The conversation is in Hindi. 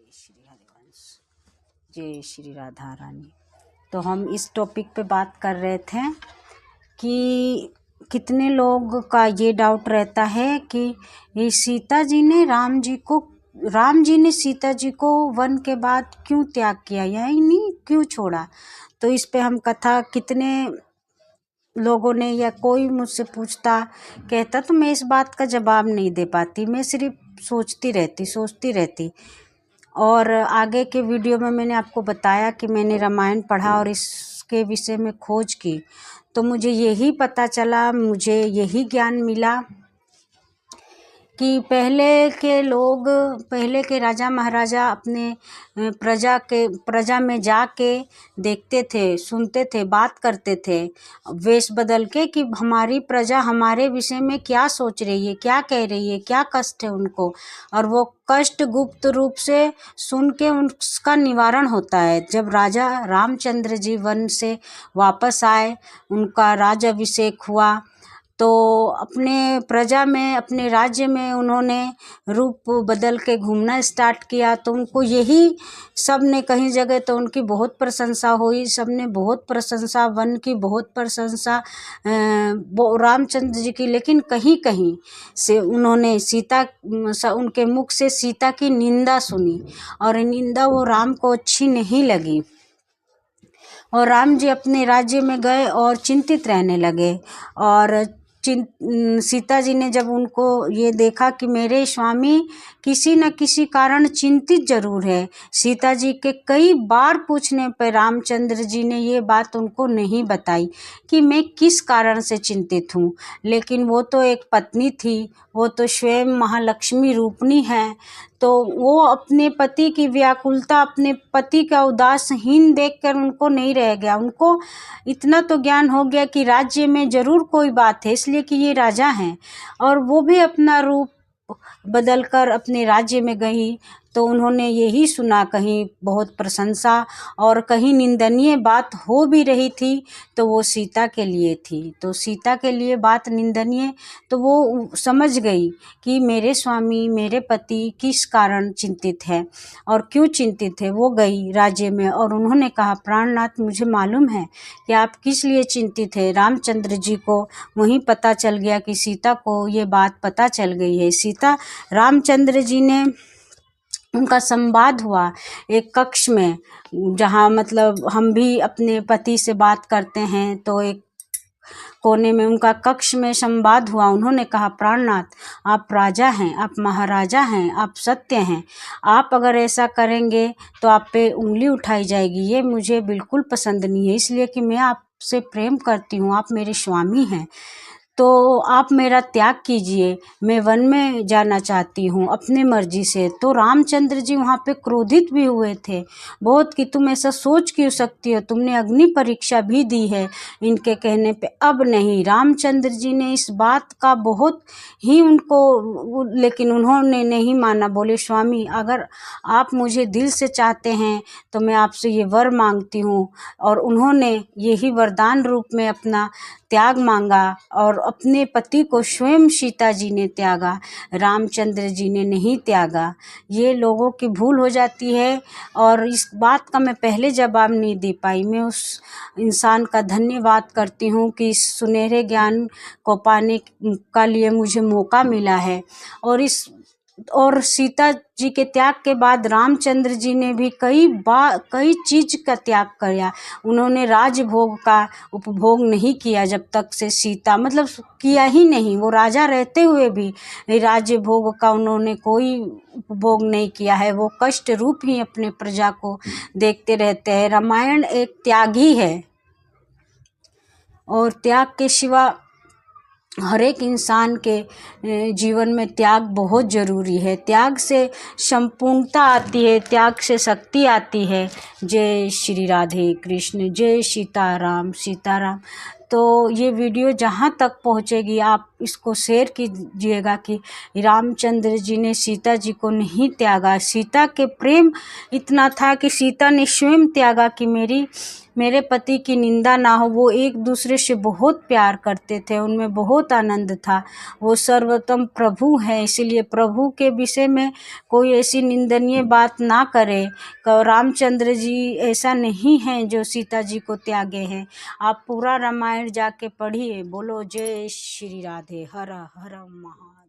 श्री हरिवंश, जय श्री राधा रानी। तो हम इस टॉपिक पे बात कर रहे थे कि कितने लोग का ये डाउट रहता है कि ये सीता जी ने राम जी ने सीता जी को वन के बाद क्यों त्याग किया, यानी क्यों छोड़ा। तो इस पे हम कथा कितने लोगों ने या कोई मुझसे पूछता कहता तो मैं इस बात का जवाब नहीं दे पाती, मैं सिर्फ सोचती रहती। और आगे के वीडियो में मैंने आपको बताया कि मैंने रामायण पढ़ा और इसके विषय में खोज की, तो मुझे यही पता चला, मुझे यही ज्ञान मिला कि पहले के राजा महाराजा अपने प्रजा में जाके देखते थे, सुनते थे, बात करते थे वेश बदल के कि हमारी प्रजा हमारे विषय में क्या सोच रही है, क्या कह रही है, क्या कष्ट है उनको, और वो कष्ट गुप्त रूप से सुन के उसका निवारण होता है। जब राजा रामचंद्र जी वन से वापस आए, उनका राज्याभिषेक हुआ, तो अपने प्रजा में, अपने राज्य में उन्होंने रूप बदल के घूमना स्टार्ट किया। तो उनको यही सब ने कहीं जगह तो उनकी बहुत प्रशंसा हुई, सब ने बहुत प्रशंसा, वन की बहुत प्रशंसा रामचंद्र जी की। लेकिन कहीं कहीं से उन्होंने उनके मुख से सीता की निंदा सुनी, और निंदा वो राम को अच्छी नहीं लगी, और राम जी अपने राज्य में गए और चिंतित रहने लगे। और सीता जी ने जब उनको ये देखा कि मेरे स्वामी किसी न किसी कारण चिंतित जरूर है, सीता जी के कई बार पूछने पर रामचंद्र जी ने ये बात उनको नहीं बताई कि मैं किस कारण से चिंतित हूँ। लेकिन वो तो एक पत्नी थी, वो तो स्वयं महालक्ष्मी रूपनी है, तो वो अपने पति की व्याकुलता, अपने पति का उदासीन देखकर उनको नहीं रह गया। उनको इतना तो ज्ञान हो गया कि राज्य में जरूर कोई बात है, इसलिए कि ये राजा हैं, और वो भी अपना रूप बदलकर अपने राज्य में गई। तो उन्होंने यही सुना, कहीं बहुत प्रशंसा और कहीं निंदनीय बात हो भी रही थी, तो वो सीता के लिए थी। तो सीता के लिए बात निंदनीय, तो वो समझ गई कि मेरे स्वामी, मेरे पति किस कारण चिंतित है और क्यों चिंतित है। वो गई राज्य में और उन्होंने कहा, प्राणनाथ, मुझे मालूम है कि आप किस लिए चिंतित है। रामचंद्र जी को वहीं पता चल गया कि सीता को ये बात पता चल गई है। सीता रामचंद्र जी ने, उनका संवाद हुआ एक कक्ष में, जहाँ मतलब हम भी अपने पति से बात करते हैं, तो एक कोने में उनका कक्ष में संवाद हुआ। उन्होंने कहा, प्राणनाथ, आप राजा हैं, आप महाराजा हैं, आप सत्य हैं, आप अगर ऐसा करेंगे तो आप पे उंगली उठाई जाएगी। ये मुझे बिल्कुल पसंद नहीं है, इसलिए कि मैं आपसे प्रेम करती हूँ, आप मेरे स्वामी हैं, तो आप मेरा त्याग कीजिए, मैं वन में जाना चाहती हूँ अपने मर्जी से। तो रामचंद्र जी वहाँ पे क्रोधित भी हुए थे बहुत कि तुम ऐसा सोच क्यों सकती हो, तुमने अग्नि परीक्षा भी दी है इनके कहने पे। अब नहीं, रामचंद्र जी ने इस बात का बहुत ही उनको, लेकिन उन्होंने नहीं माना। बोले, स्वामी, अगर आप मुझे दिल से चाहते हैं तो मैं आपसे ये वर मांगती हूँ। और उन्होंने यही वरदान रूप में अपना त्याग मांगा, और अपने पति को स्वयं सीता जी ने त्यागा, रामचंद्र जी ने नहीं त्यागा। ये लोगों की भूल हो जाती है, और इस बात का मैं पहले जवाब नहीं दे पाई। मैं उस इंसान का धन्यवाद करती हूँ कि इस सुनहरे ज्ञान को पाने का लिए मुझे मौका मिला है। और सीता जी के त्याग के बाद रामचंद्र जी ने भी कई चीज का त्याग किया। उन्होंने राजभोग का उपभोग नहीं किया जब तक से सीता, मतलब किया ही नहीं। वो राजा रहते हुए भी राजभोग का उन्होंने कोई उपभोग नहीं किया है। वो कष्ट रूप ही अपने प्रजा को देखते रहते हैं। रामायण एक त्याग ही है, और त्याग के सिवा हर एक इंसान के जीवन में त्याग बहुत ज़रूरी है। त्याग से संपूर्णता आती है, त्याग से शक्ति आती है। जय श्री राधे कृष्ण, जय सीताराम सीताराम। तो ये वीडियो जहाँ तक पहुँचेगी, आप इसको शेयर कीजिएगा कि रामचंद्र जी ने सीता जी को नहीं त्यागा। सीता के प्रेम इतना था कि सीता ने स्वयं त्यागा कि मेरे पति की निंदा ना हो। वो एक दूसरे से बहुत प्यार करते थे, उनमें बहुत आनंद था। वो सर्वोत्तम प्रभु हैं, इसीलिए प्रभु के विषय में कोई ऐसी निंदनीय बात ना करे। रामचंद्र जी ऐसा नहीं हैं जो सीता जी को त्यागे हैं। आप पूरा रामायण जाके पढ़िए। बोलो जय श्री राधे। हर हर महादेव।